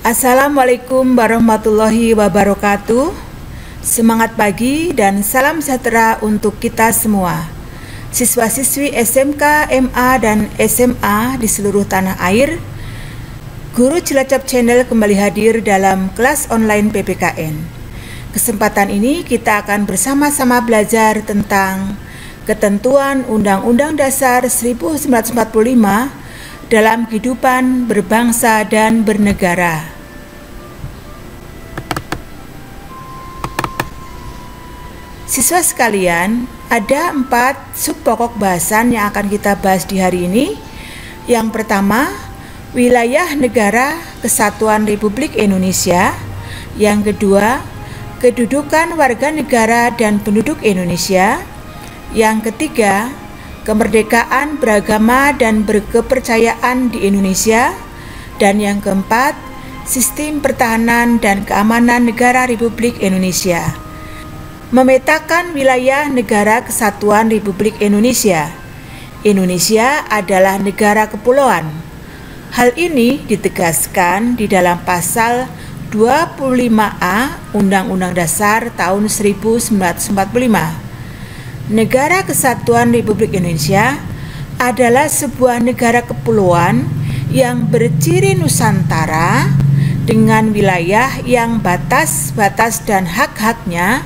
Assalamualaikum warahmatullahi wabarakatuh. Semangat pagi dan salam sejahtera untuk kita semua. Siswa-siswi SMK, MA, dan SMA di seluruh tanah air, Guru Cilacap Channel kembali hadir dalam kelas online PPKN. Kesempatan ini kita akan bersama-sama belajar tentang ketentuan Undang-Undang Dasar 1945 dalam kehidupan berbangsa dan bernegara. Siswa sekalian, ada 4 subpokok bahasan yang akan kita bahas di hari ini. Yang pertama, wilayah negara Kesatuan Republik Indonesia. Yang kedua, kedudukan warga negara dan penduduk Indonesia. Yang ketiga, kemerdekaan beragama dan berkepercayaan di Indonesia. Dan yang keempat, sistem pertahanan dan keamanan negara Republik Indonesia. Memetakan wilayah negara Kesatuan Republik Indonesia. Indonesia adalah negara kepulauan. Hal ini ditegaskan di dalam pasal 25A Undang-Undang Dasar tahun 1945. Negara Kesatuan Republik Indonesia adalah sebuah negara kepulauan yang berciri Nusantara dengan wilayah yang batas-batas dan hak-haknya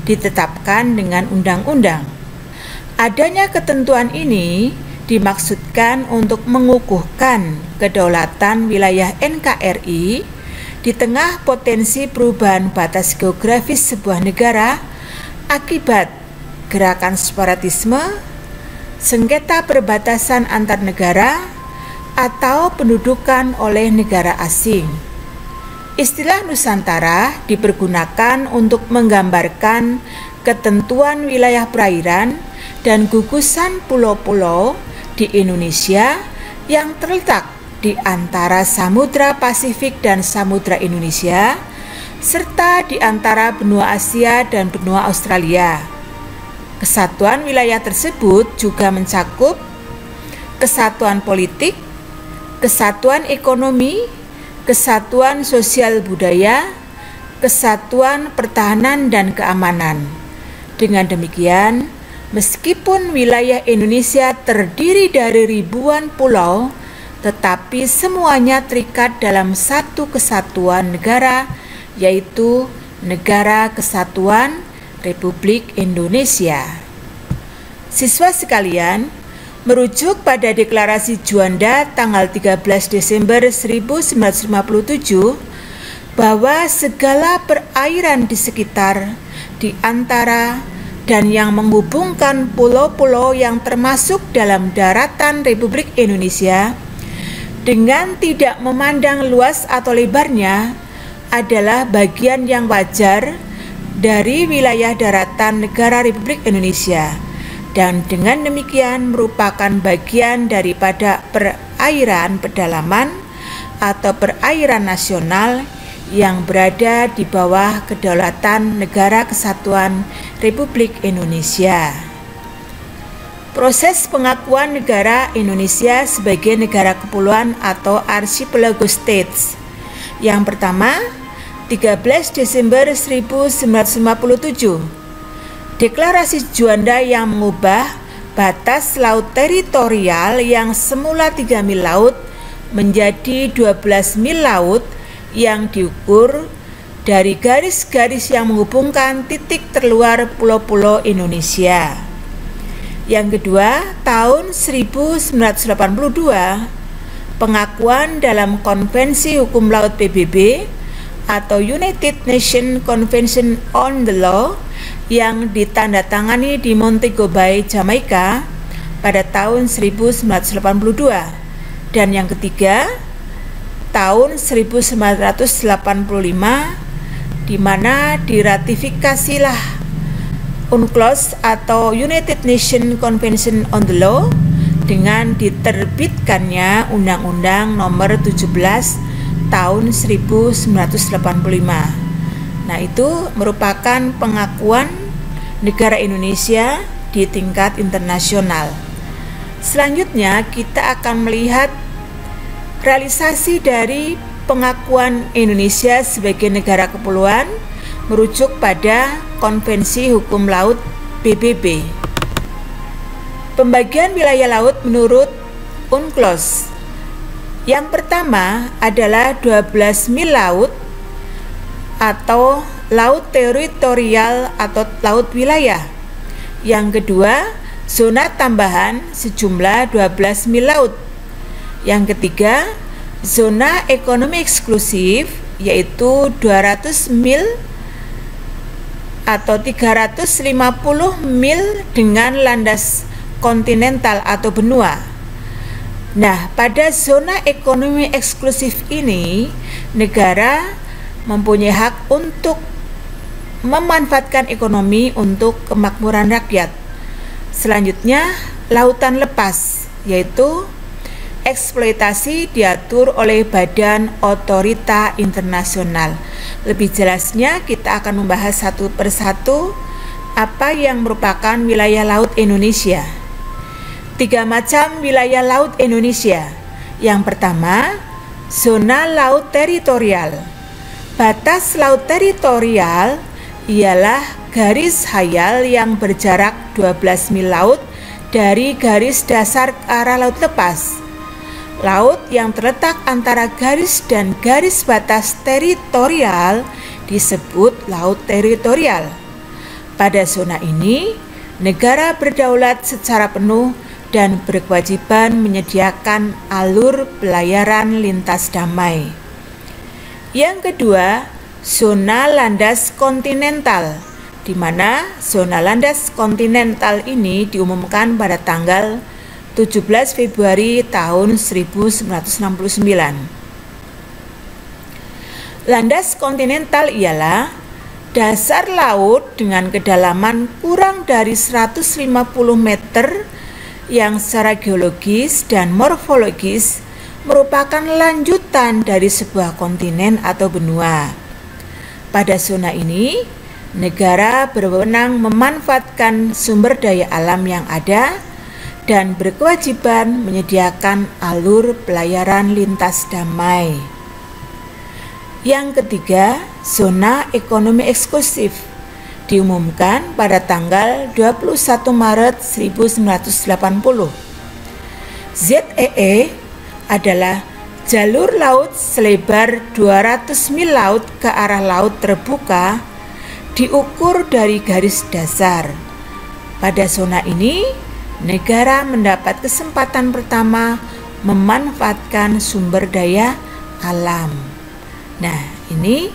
ditetapkan dengan undang-undang. Adanya ketentuan ini dimaksudkan untuk mengukuhkan kedaulatan wilayah NKRI di tengah potensi perubahan batas geografis sebuah negara akibat gerakan separatisme, sengketa perbatasan antar negara, atau pendudukan oleh negara asing. Istilah Nusantara dipergunakan untuk menggambarkan ketentuan wilayah perairan dan gugusan pulau-pulau di Indonesia yang terletak di antara Samudra Pasifik dan Samudra Indonesia, serta di antara benua Asia dan benua Australia. Kesatuan wilayah tersebut juga mencakup kesatuan politik, kesatuan ekonomi, kesatuan sosial budaya, kesatuan pertahanan dan keamanan. Dengan demikian, meskipun wilayah Indonesia terdiri dari ribuan pulau, tetapi semuanya terikat dalam satu kesatuan negara, yaitu Negara Kesatuan Republik Indonesia. Siswa sekalian, merujuk pada Deklarasi Juanda tanggal 13 Desember 1957 bahwa segala perairan di sekitar, di antara, dan yang menghubungkan pulau-pulau yang termasuk dalam daratan Republik Indonesia dengan tidak memandang luas atau lebarnya adalah bagian yang wajar dari wilayah daratan negara Republik Indonesia, dan dengan demikian merupakan bagian daripada perairan pedalaman atau perairan nasional yang berada di bawah kedaulatan Negara Kesatuan Republik Indonesia. Proses pengakuan negara Indonesia sebagai negara kepulauan atau archipelago states. Yang pertama, 13 Desember 1957. Deklarasi Juanda yang mengubah batas laut teritorial yang semula 3 mil laut menjadi 12 mil laut yang diukur dari garis-garis yang menghubungkan titik terluar pulau-pulau Indonesia. Yang kedua, tahun 1982, pengakuan dalam Konvensi Hukum Laut PBB atau United Nations Convention on the Law yang ditandatangani di Montego Bay, Jamaika pada tahun 1982. Dan yang ketiga, tahun 1985, di mana diratifikasilah UNCLOS atau United Nations Convention on the Law dengan diterbitkannya Undang-Undang Nomor 17 tahun 1985. Nah, itu merupakan pengakuan negara Indonesia di tingkat internasional. Selanjutnya kita akan melihat realisasi dari pengakuan Indonesia sebagai negara kepulauan merujuk pada Konvensi Hukum Laut PBB. Pembagian wilayah laut menurut UNCLOS. Yang pertama adalah 12 mil laut atau laut teritorial atau laut wilayah. Yang kedua, zona tambahan sejumlah 12 mil laut. Yang ketiga, zona ekonomi eksklusif yaitu 200 mil atau 350 mil dengan landas kontinental atau benua. Nah, pada zona ekonomi eksklusif ini, negara mempunyai hak untuk memanfaatkan ekonomi untuk kemakmuran rakyat. Selanjutnya, lautan lepas, yaitu eksploitasi diatur oleh Badan Otorita Internasional. Lebih jelasnya, kita akan membahas satu persatu apa yang merupakan wilayah laut Indonesia. 3 macam wilayah laut Indonesia. Yang pertama, zona laut teritorial. Batas laut teritorial ialah garis hayal yang berjarak 12 mil laut dari garis dasar ke arah laut lepas. Laut yang terletak antara garis dan garis batas teritorial disebut laut teritorial. Pada zona ini, negara berdaulat secara penuh dan berkewajiban menyediakan alur pelayaran lintas damai. Yang kedua, zona landas kontinental, di mana zona landas kontinental ini diumumkan pada tanggal 17 Februari tahun 1969. Landas kontinental ialah dasar laut dengan kedalaman kurang dari 150 meter yang secara geologis dan morfologis merupakan lanjutan dari sebuah kontinen atau benua. Pada zona ini, negara berwenang memanfaatkan sumber daya alam yang ada dan berkewajiban menyediakan alur pelayaran lintas damai. Yang ketiga, zona ekonomi eksklusif diumumkan pada tanggal 21 Maret 1980. ZEE adalah jalur laut selebar 200 mil laut ke arah laut terbuka diukur dari garis dasar. Pada zona ini, negara mendapat kesempatan pertama memanfaatkan sumber daya alam. Nah, ini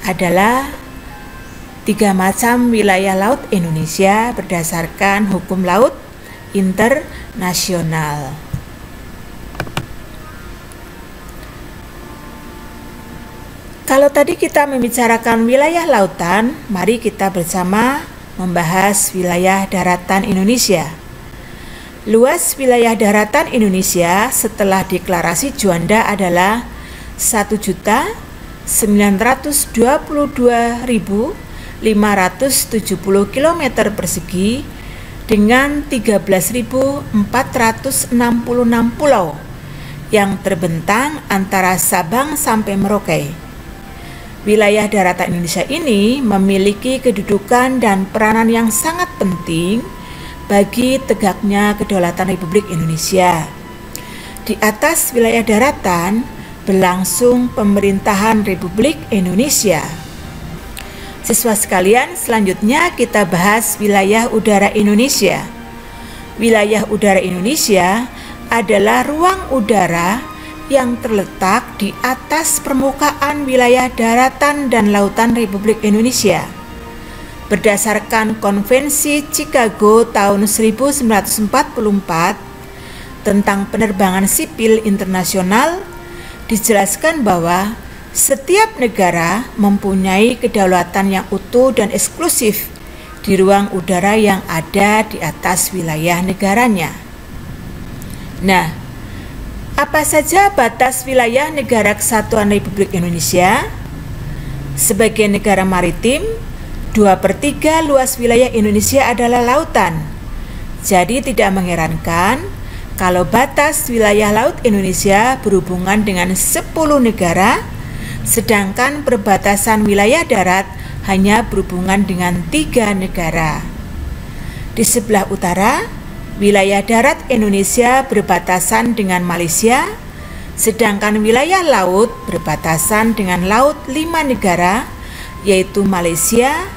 adalah 3 macam wilayah laut Indonesia berdasarkan hukum laut internasional. Kalau tadi kita membicarakan wilayah lautan, mari kita bersama membahas wilayah daratan Indonesia. Luas wilayah daratan Indonesia setelah deklarasi Juanda adalah 1.922.570 km persegi dengan 13.466 pulau yang terbentang antara Sabang sampai Merauke. Wilayah daratan Indonesia ini memiliki kedudukan dan peranan yang sangat penting bagi tegaknya kedaulatan Republik Indonesia. Di atas wilayah daratan berlangsung pemerintahan Republik Indonesia. Siswa sekalian, selanjutnya kita bahas wilayah udara Indonesia. Wilayah udara Indonesia adalah ruang udara yang terletak di atas permukaan wilayah daratan dan lautan Republik Indonesia. Berdasarkan Konvensi Chicago tahun 1944 tentang penerbangan sipil internasional, dijelaskan bahwa setiap negara mempunyai kedaulatan yang utuh dan eksklusif di ruang udara yang ada di atas wilayah negaranya. Nah, apa saja batas wilayah negara kesatuan Republik Indonesia? Sebagai negara maritim, 2/3 luas wilayah Indonesia adalah lautan. Jadi tidak mengherankan Kalau batas wilayah laut Indonesia berhubungan dengan 10 negara, sedangkan perbatasan wilayah darat hanya berhubungan dengan 3 negara. Di sebelah utara, wilayah darat Indonesia berbatasan dengan Malaysia, sedangkan wilayah laut berbatasan dengan laut 5 negara, yaitu Malaysia,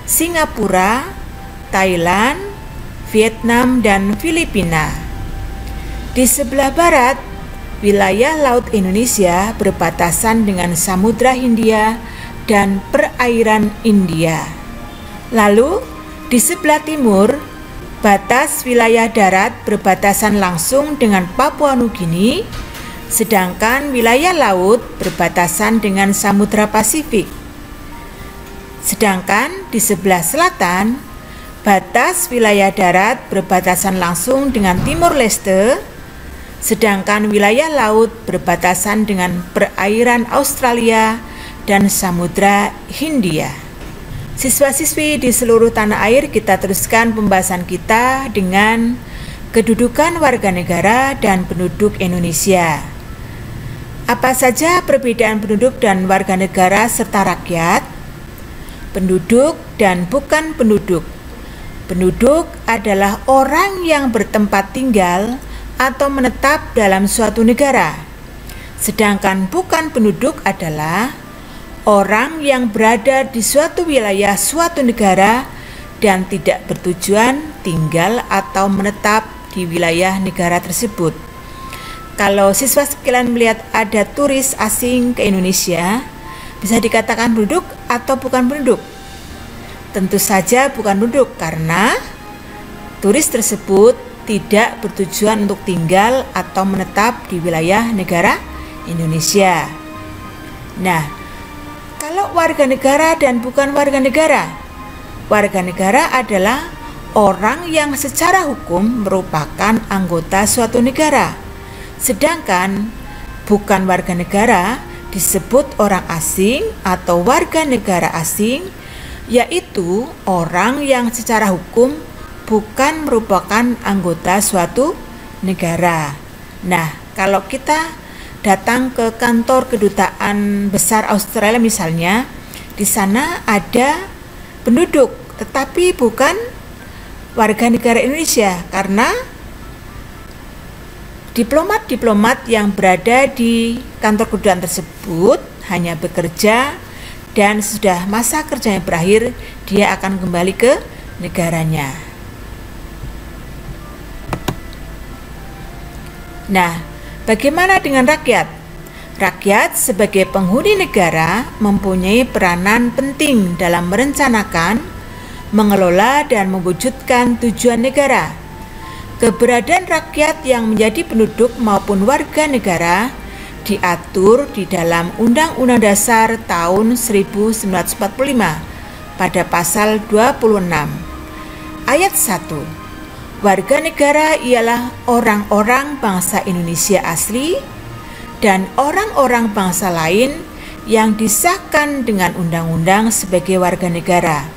Singapura, Thailand, Vietnam, dan Filipina. Di sebelah barat, wilayah laut Indonesia berbatasan dengan Samudra Hindia dan perairan India. Lalu, di sebelah timur, batas wilayah darat berbatasan langsung dengan Papua Nugini, sedangkan wilayah laut berbatasan dengan Samudra Pasifik. Sedangkan di sebelah selatan, batas wilayah darat berbatasan langsung dengan Timur Leste, sedangkan wilayah laut berbatasan dengan perairan Australia dan Samudra Hindia. Siswa-siswi di seluruh tanah air, kita teruskan pembahasan kita dengan kedudukan warga negara dan penduduk Indonesia. Apa saja perbedaan penduduk dan warga negara serta rakyat? Penduduk dan bukan penduduk. Penduduk adalah orang yang bertempat tinggal atau menetap dalam suatu negara. Sedangkan bukan penduduk adalah orang yang berada di suatu wilayah suatu negara dan tidak bertujuan tinggal atau menetap di wilayah negara tersebut. Kalau siswa sekalian melihat ada turis asing ke Indonesia, bisa dikatakan penduduk atau bukan penduduk? Tentu saja bukan penduduk, karena turis tersebut tidak bertujuan untuk tinggal atau menetap di wilayah negara Indonesia. Nah, kalau warga negara dan bukan warga negara adalah orang yang secara hukum merupakan anggota suatu negara. Sedangkan bukan warga negara disebut orang asing atau warga negara asing, yaitu orang yang secara hukum bukan merupakan anggota suatu negara. Nah, kalau kita datang ke kantor kedutaan besar Australia misalnya, di sana ada penduduk tetapi bukan warga negara Indonesia, karena diplomat-diplomat yang berada di kantor kedutaan tersebut hanya bekerja dan sudah masa kerjanya berakhir, dia akan kembali ke negaranya. Nah, bagaimana dengan rakyat? Rakyat sebagai penghuni negara mempunyai peranan penting dalam merencanakan, mengelola, dan mewujudkan tujuan negara. Keberadaan rakyat yang menjadi penduduk maupun warga negara diatur di dalam Undang-Undang Dasar tahun 1945 pada pasal 26 ayat 1. Warga negara ialah orang-orang bangsa Indonesia asli dan orang-orang bangsa lain yang disahkan dengan undang-undang sebagai warga negara.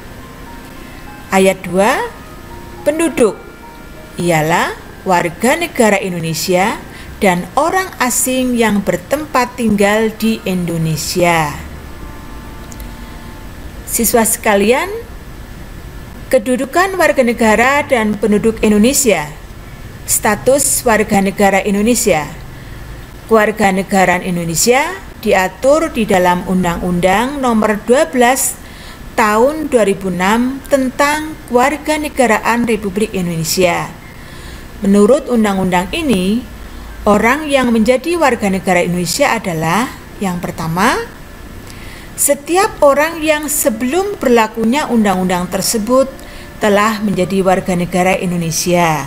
Ayat 2, penduduk ialah warga negara Indonesia dan orang asing yang bertempat tinggal di Indonesia. Siswa sekalian, kedudukan warga negara dan penduduk Indonesia. Status warga negara Indonesia. Kewarganegaraan Indonesia diatur di dalam Undang-Undang Nomor 12 Tahun 2006 tentang Kewarganegaraan Republik Indonesia. Menurut undang-undang ini, orang yang menjadi warga negara Indonesia adalah yang pertama, setiap orang yang sebelum berlakunya undang-undang tersebut telah menjadi warga negara Indonesia.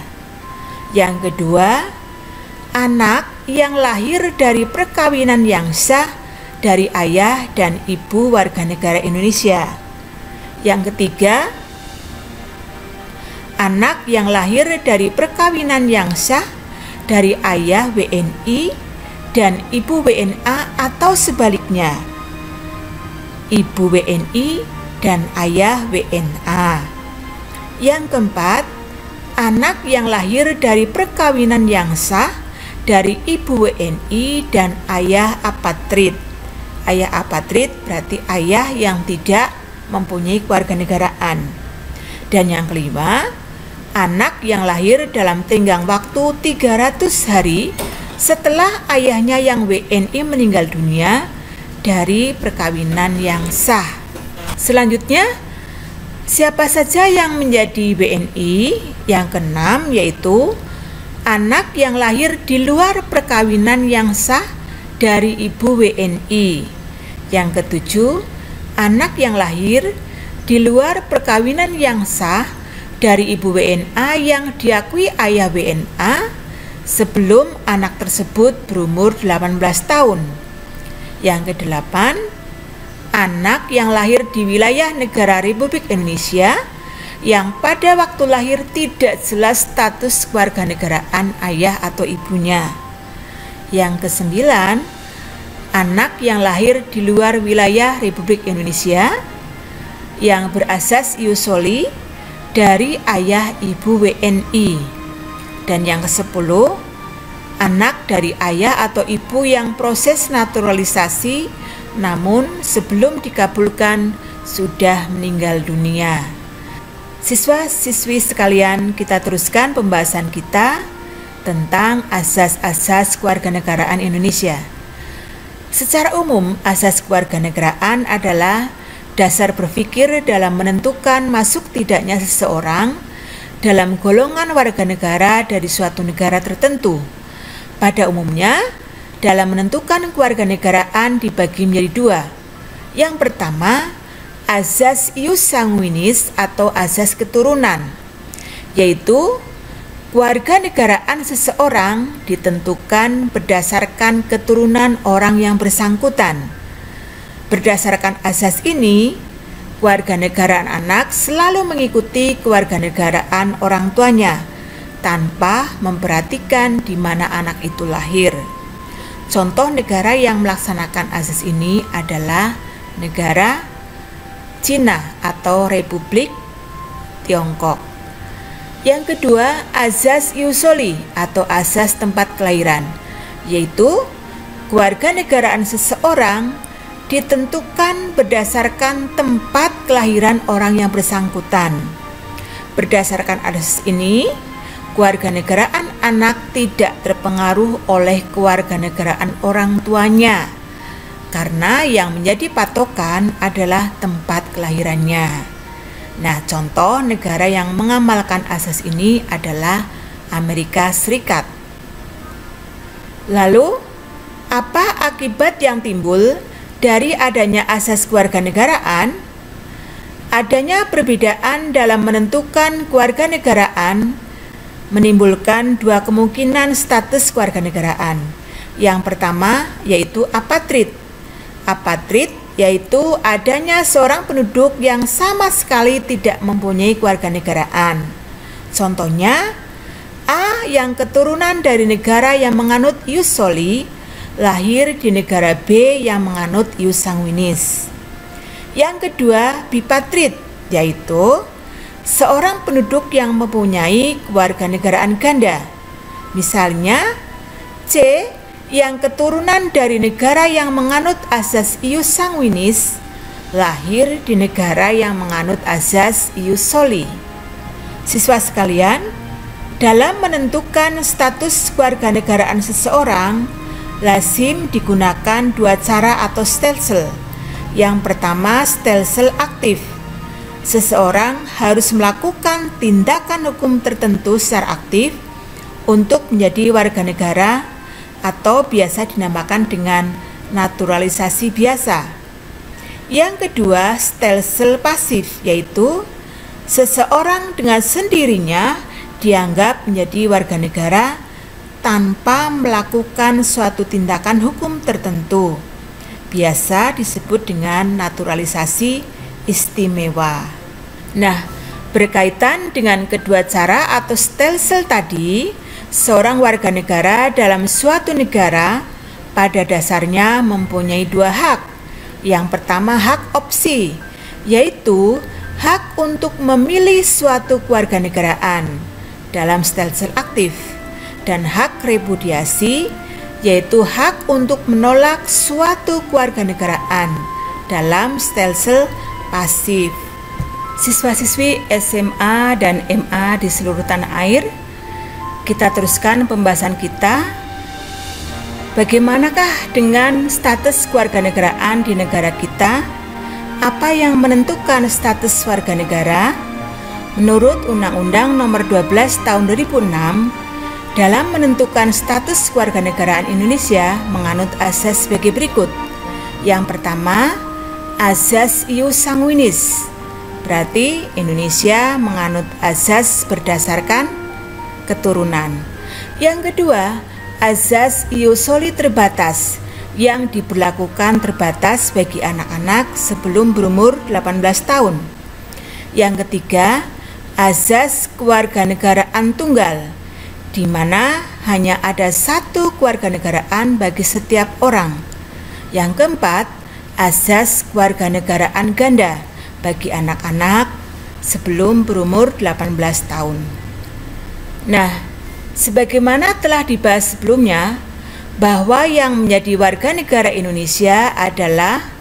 Yang kedua, anak yang lahir dari perkawinan yang sah dari ayah dan ibu warga negara Indonesia. Yang ketiga, anak yang lahir dari perkawinan yang sah dari ayah WNI dan ibu WNA atau sebaliknya, ibu WNI dan ayah WNA. Yang keempat, anak yang lahir dari perkawinan yang sah dari ibu WNI dan ayah apatrid. Ayah apatrid berarti ayah yang tidak mempunyai kewarganegaraan. Dan yang kelima, anak yang lahir dalam tenggang waktu 300 hari setelah ayahnya yang WNI meninggal dunia dari perkawinan yang sah. Selanjutnya, siapa saja yang menjadi WNI? Yang keenam yaitu anak yang lahir di luar perkawinan yang sah dari ibu WNI. Yang ketujuh, anak yang lahir di luar perkawinan yang sah dari ibu WNA yang diakui ayah WNA sebelum anak tersebut berumur 18 tahun. Yang kedelapan, anak yang lahir di wilayah negara Republik Indonesia yang pada waktu lahir tidak jelas status kewarganegaraan ayah atau ibunya. Yang kesembilan, anak yang lahir di luar wilayah Republik Indonesia yang berasas ius soli dari ayah ibu WNI. Dan yang ke-10, anak dari ayah atau ibu yang proses naturalisasi namun sebelum dikabulkan sudah meninggal dunia. Siswa-siswi sekalian, kita teruskan pembahasan kita tentang asas-asas kewarganegaraan Indonesia. Secara umum, asas kewarganegaraan adalah dasar berpikir dalam menentukan masuk tidaknya seseorang dalam golongan warga negara dari suatu negara tertentu. Pada umumnya, dalam menentukan kewarganegaraan dibagi menjadi dua. Yang pertama, azas ius sanguinis atau azas keturunan, yaitu kewarganegaraan seseorang ditentukan berdasarkan keturunan orang yang bersangkutan. Berdasarkan azas ini, kewarganegaraan anak selalu mengikuti kewarganegaraan orang tuanya tanpa memperhatikan di mana anak itu lahir. Contoh negara yang melaksanakan azas ini adalah negara Cina atau Republik Tiongkok. Yang kedua, azas ius soli atau azas tempat kelahiran, yaitu kewarganegaraan seseorang ditentukan berdasarkan tempat kelahiran orang yang bersangkutan. Berdasarkan azas ini, kewarganegaraan anak tidak terpengaruh oleh kewarganegaraan orang tuanya, karena yang menjadi patokan adalah tempat kelahirannya. Nah, contoh negara yang mengamalkan asas ini adalah Amerika Serikat. Lalu, apa akibat yang timbul dari adanya asas kewarganegaraan? Adanya perbedaan dalam menentukan kewarganegaraan menimbulkan dua kemungkinan status kewarganegaraan. Yang pertama yaitu apatrid. Apatrid yaitu adanya seorang penduduk yang sama sekali tidak mempunyai kewarganegaraan. Contohnya, A yang keturunan dari negara yang menganut ius soli lahir di negara B yang menganut ius sanguinis. Yang kedua, bipatrid, yaitu seorang penduduk yang mempunyai kewarganegaraan ganda. Misalnya, C yang keturunan dari negara yang menganut azas ius sanguinis lahir di negara yang menganut azas ius soli. Siswa sekalian, dalam menentukan status kewarganegaraan seseorang, lazim digunakan dua cara atau stelsel. Yang pertama, stelsel aktif. Seseorang harus melakukan tindakan hukum tertentu secara aktif untuk menjadi warga negara atau biasa dinamakan dengan naturalisasi biasa. Yang kedua, stelsel pasif, yaitu seseorang dengan sendirinya dianggap menjadi warga negara tanpa melakukan suatu tindakan hukum tertentu. Biasa disebut dengan naturalisasi istimewa. Nah, berkaitan dengan kedua cara atau stelsel tadi, seorang warga negara dalam suatu negara pada dasarnya mempunyai dua hak. Yang pertama, hak opsi, yaitu hak untuk memilih suatu kewarganegaraan. dalam stelsel aktif, dan hak repudiasi yaitu hak untuk menolak suatu kewarganegaraan dalam stelsel pasif. Siswa-siswi SMA dan MA di seluruh tanah air, kita teruskan pembahasan kita. Bagaimanakah dengan status kewarganegaraan di negara kita? Apa yang menentukan status warga negara? Menurut Undang-Undang Nomor 12 Tahun 2006, dalam menentukan status kewarganegaraan Indonesia menganut azas sebagai berikut. Yang pertama, azas ius sanguinis. Berarti Indonesia menganut azas berdasarkan keturunan. Yang kedua, azas ius soli terbatas yang diberlakukan terbatas bagi anak-anak sebelum berumur 18 tahun. Yang ketiga, azas kewarganegaraan tunggal, di mana hanya ada satu kewarganegaraan bagi setiap orang. Yang keempat, azas kewarganegaraan ganda bagi anak-anak sebelum berumur 18 tahun. Nah, sebagaimana telah dibahas sebelumnya, bahwa yang menjadi warga negara Indonesia adalah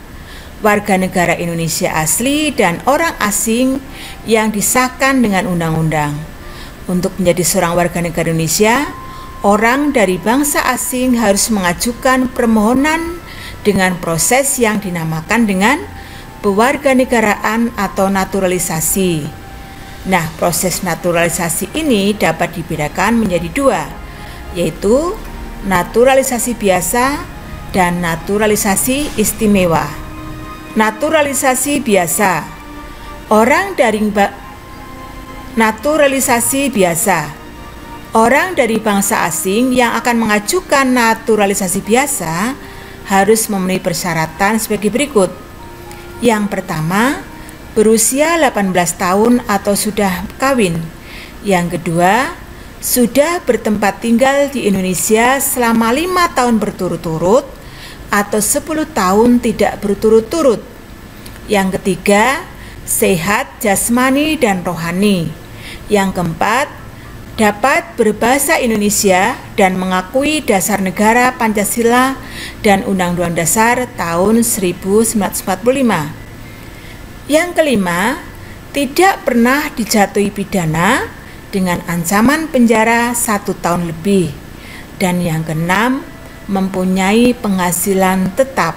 warga negara Indonesia asli dan orang asing yang disahkan dengan undang-undang. Untuk menjadi seorang warga negara Indonesia, orang dari bangsa asing harus mengajukan permohonan dengan proses yang dinamakan dengan pewarganegaraan atau naturalisasi. Nah, proses naturalisasi ini dapat dibedakan menjadi dua, yaitu naturalisasi biasa dan naturalisasi istimewa. Naturalisasi biasa, orang dari bangsa asing yang akan mengajukan naturalisasi biasa harus memenuhi persyaratan sebagai berikut. Yang pertama, berusia 18 tahun atau sudah kawin. Yang kedua, sudah bertempat tinggal di Indonesia selama 5 tahun berturut-turut atau 10 tahun tidak berturut-turut. Yang ketiga, sehat jasmani dan rohani. Yang keempat, dapat berbahasa Indonesia dan mengakui dasar negara Pancasila dan Undang-Undang Dasar tahun 1945. Yang kelima, tidak pernah dijatuhi pidana dengan ancaman penjara 1 tahun lebih. Dan yang keenam, mempunyai penghasilan tetap.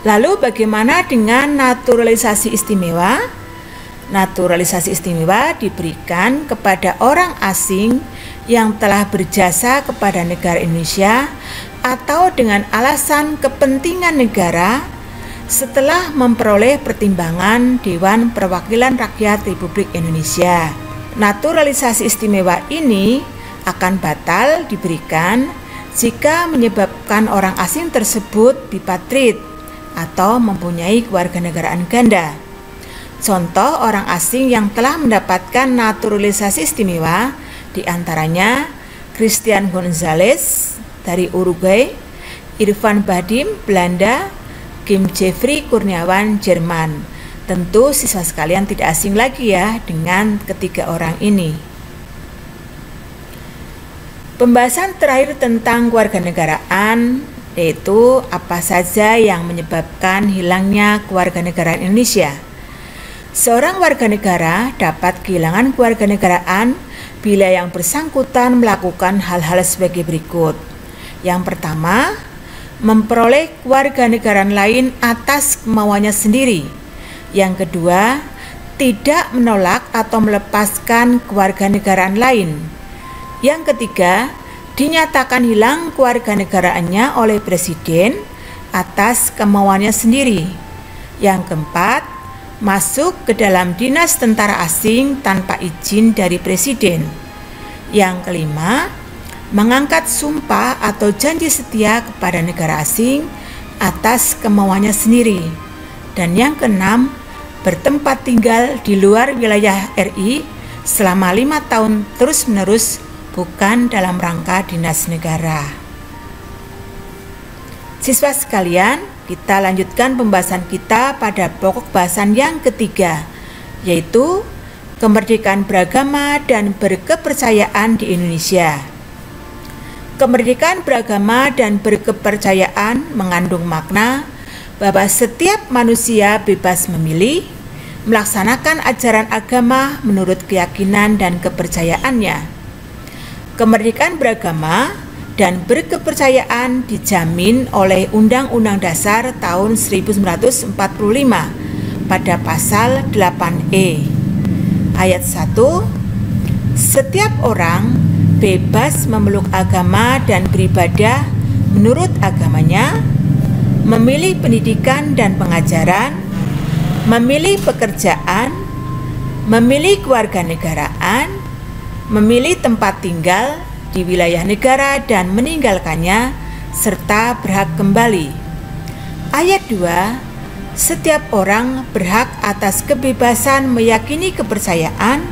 Lalu bagaimana dengan naturalisasi istimewa? Naturalisasi istimewa diberikan kepada orang asing yang telah berjasa kepada negara Indonesia atau dengan alasan kepentingan negara setelah memperoleh pertimbangan Dewan Perwakilan Rakyat Republik Indonesia. Naturalisasi istimewa ini akan batal diberikan jika menyebabkan orang asing tersebut bipatrid atau mempunyai kewarganegaraan ganda. Contoh orang asing yang telah mendapatkan naturalisasi istimewa diantaranya Christian Gonzalez dari Uruguay, Irfan Bahdim Belanda, Kim Jeffrey Kurniawan Jerman. Tentu siswa sekalian tidak asing lagi ya dengan ketiga orang ini. Pembahasan terakhir tentang kewarganegaraan yaitu apa saja yang menyebabkan hilangnya kewarganegaraan Indonesia. Seorang warga negara dapat kehilangan kewarganegaraan bila yang bersangkutan melakukan hal-hal sebagai berikut. Yang pertama, memperoleh kewarganegaraan lain atas kemauannya sendiri. Yang kedua, tidak menolak atau melepaskan kewarganegaraan lain. Yang ketiga, dinyatakan hilang kewarganegaraannya oleh presiden atas kemauannya sendiri. Yang keempat, masuk ke dalam dinas tentara asing tanpa izin dari presiden. Yang kelima, mengangkat sumpah atau janji setia kepada negara asing atas kemauannya sendiri. Dan yang keenam, bertempat tinggal di luar wilayah RI selama 5 tahun terus-menerus bukan dalam rangka dinas negara. Siswa sekalian, kita lanjutkan pembahasan kita pada pokok bahasan yang ketiga, yaitu kemerdekaan beragama dan berkepercayaan di Indonesia. Kemerdekaan beragama dan berkepercayaan mengandung makna bahwa setiap manusia bebas memilih, melaksanakan ajaran agama menurut keyakinan dan kepercayaannya. Kemerdekaan beragama dan berkepercayaan dijamin oleh Undang-Undang Dasar tahun 1945 pada pasal 8E. Ayat 1, setiap orang bebas memeluk agama dan beribadah menurut agamanya, memilih pendidikan dan pengajaran, memilih pekerjaan, memilih kewarganegaraan, memilih tempat tinggal di wilayah negara dan meninggalkannya, serta berhak kembali. Ayat 2, setiap orang berhak atas kebebasan meyakini kepercayaan,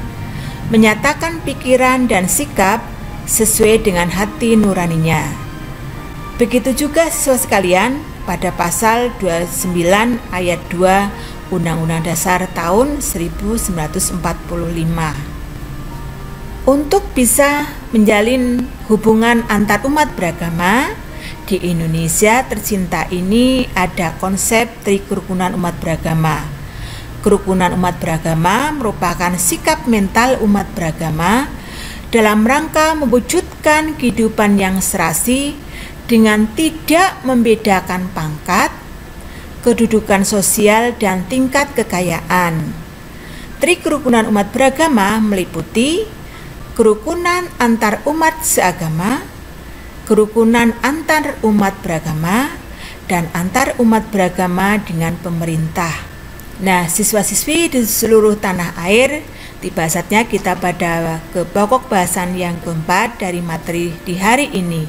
menyatakan pikiran dan sikap sesuai dengan hati nuraninya. Begitu juga siswa sekalian pada pasal 29 ayat 2 Undang-Undang Dasar tahun 1945. Untuk bisa menjalin hubungan antar umat beragama di Indonesia tercinta ini ada konsep trikerukunan umat beragama. Kerukunan umat beragama merupakan sikap mental umat beragama dalam rangka mewujudkan kehidupan yang serasi dengan tidak membedakan pangkat, kedudukan sosial, dan tingkat kekayaan. Trikerukunan umat beragama meliputi kerukunan antar umat seagama, kerukunan antar umat beragama, dan antar umat beragama dengan pemerintah. Nah, siswa-siswi di seluruh tanah air, tiba saatnya kita pada ke pokok bahasan yang keempat dari materi di hari ini,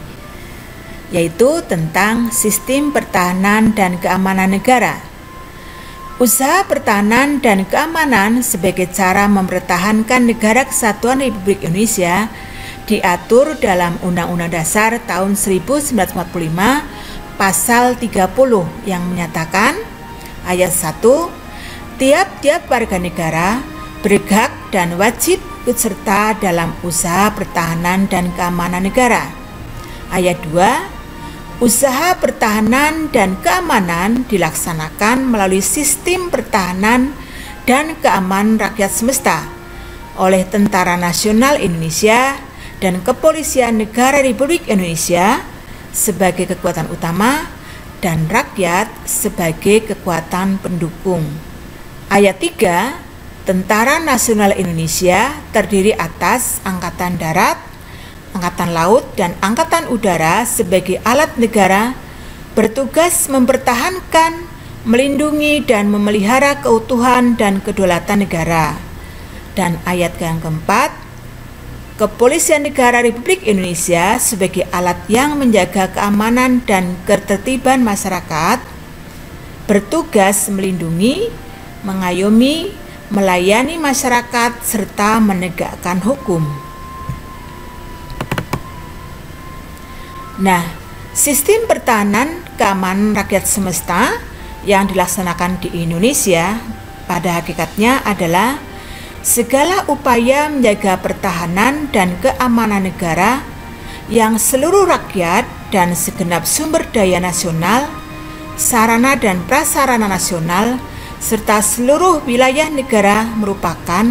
yaitu tentang sistem pertahanan dan keamanan negara. Usaha pertahanan dan keamanan sebagai cara mempertahankan negara kesatuan Republik Indonesia diatur dalam Undang-Undang Dasar tahun 1945 pasal 30 yang menyatakan ayat 1, tiap-tiap warga negara berhak dan wajib ikut serta dalam usaha pertahanan dan keamanan negara. Ayat 2, usaha pertahanan dan keamanan dilaksanakan melalui sistem pertahanan dan keamanan rakyat semesta oleh Tentara Nasional Indonesia dan Kepolisian Negara Republik Indonesia sebagai kekuatan utama dan rakyat sebagai kekuatan pendukung. Ayat 3, Tentara Nasional Indonesia terdiri atas Angkatan Darat, Angkatan Laut, dan Angkatan Udara sebagai alat negara bertugas mempertahankan, melindungi, dan memelihara keutuhan dan kedaulatan negara. Dan ayat yang keempat, Kepolisian Negara Republik Indonesia sebagai alat yang menjaga keamanan dan ketertiban masyarakat, bertugas melindungi, mengayomi, melayani masyarakat, serta menegakkan hukum. Nah, sistem pertahanan keamanan rakyat semesta yang dilaksanakan di Indonesia pada hakikatnya adalah segala upaya menjaga pertahanan dan keamanan negara yang seluruh rakyat dan segenap sumber daya nasional, sarana dan prasarana nasional, serta seluruh wilayah negara merupakan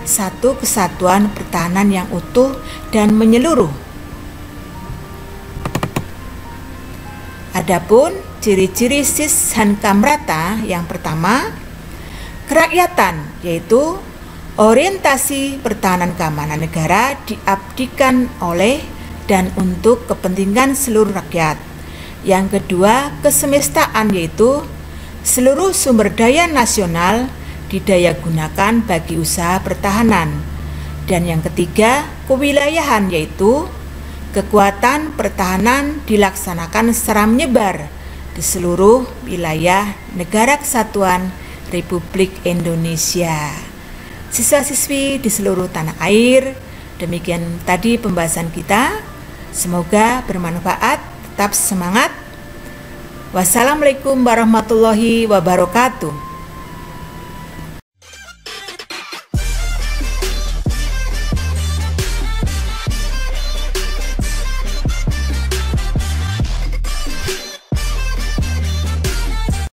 satu kesatuan pertahanan yang utuh dan menyeluruh. Adapun ciri-ciri sis Hankamrata yang pertama, kerakyatan, yaitu orientasi pertahanan keamanan negara diabdikan oleh dan untuk kepentingan seluruh rakyat. Yang kedua, kesemestaan, yaitu seluruh sumber daya nasional didayagunakan bagi usaha pertahanan. Dan yang ketiga, kewilayahan, yaitu kekuatan pertahanan dilaksanakan secara menyebar di seluruh wilayah Negara Kesatuan Republik Indonesia. Siswa-siswi di seluruh tanah air, demikian tadi pembahasan kita. Semoga bermanfaat, tetap semangat. Wassalamualaikum warahmatullahi wabarakatuh.